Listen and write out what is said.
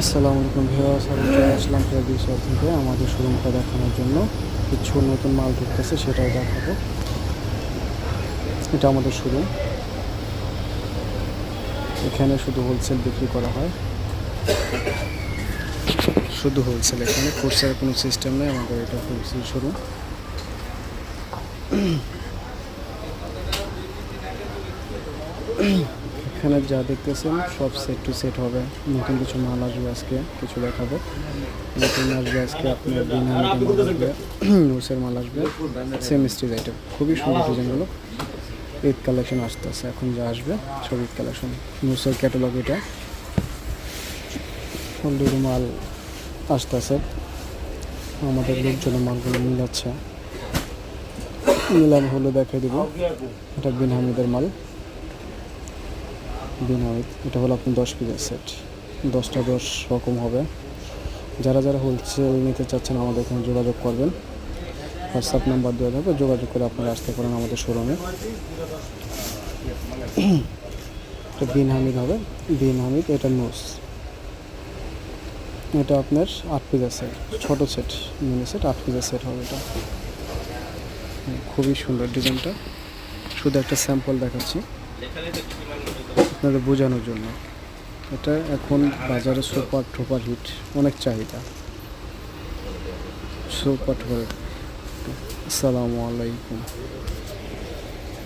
আসসালামু আলাইকুম ভিউয়ার্স, আমি চলে আসলাম ফেব্রিক্সল থেকে আমাদের শোরুমটা দেখানোর জন্য। কিছু নতুন মাল ঢুকতেছে, সেটাই দেখাবো। এটা আমাদের শোরুম। এখানে শুধু হোলসেল বিক্রি করা হয়, শুধু হোলসেল। এখানে খুচরার কোনো সিস্টেম নেই। আমাদের এটা হোলসেল শোরুম। এখানে যা দেখতেছেন সব সেট টু সেট হবে। নতুন কিছু মাল আসবে, আজকে কিছু দেখাবো। নতুন আসবে আজকে আপনার বিনামিতে মাল আসবে, নিউসের মাল আসবে, সেম স্টিচ আইটেম। খুবই সুন্দর ডিজাইনগুলো। ঈদ কালেকশন আসতেছে, এখন যা আসবে সব ঈদ কালেকশন। নিউসের ক্যাটালগ এটা। অলরেডি মাল আসতেছে, আমাদের লোকজন মালগুলো মিলাচ্ছে। মিলান হলে দেখাই দিব। এটা বিন হামিদের মাল। বিন হামিদ, এটা হলো আপনি 10 পিসের সেট। 10টা 10 রকম হবে। যারা যারা হোলসেল নিতে চাচ্ছেন আমাদের এখানে যোগাযোগ করবেন। হোয়াটসঅ্যাপ নাম্বার দেওয়া থাকবে, যোগাযোগ করে আপনারা আসতে পারেন আমাদের শোরুমে। এটা বিন হামিদ হবে। বিন হামিদ, এটা নোস। এটা আপনার 8 পিসের সেট, ছোটো সেট, মিনি সেট 8 পিসের সেট হবে এটা। খুবই সুন্দর ডিজাইনটা। শুধু একটা স্যাম্পল দেখাচ্ছি আপনাদের বোঝানোর জন্য। এটা এখন বাজারে সুপার টুপার হিট, অনেক চাহিদা। সুপার টুপার। আসসালামু আলাইকুম।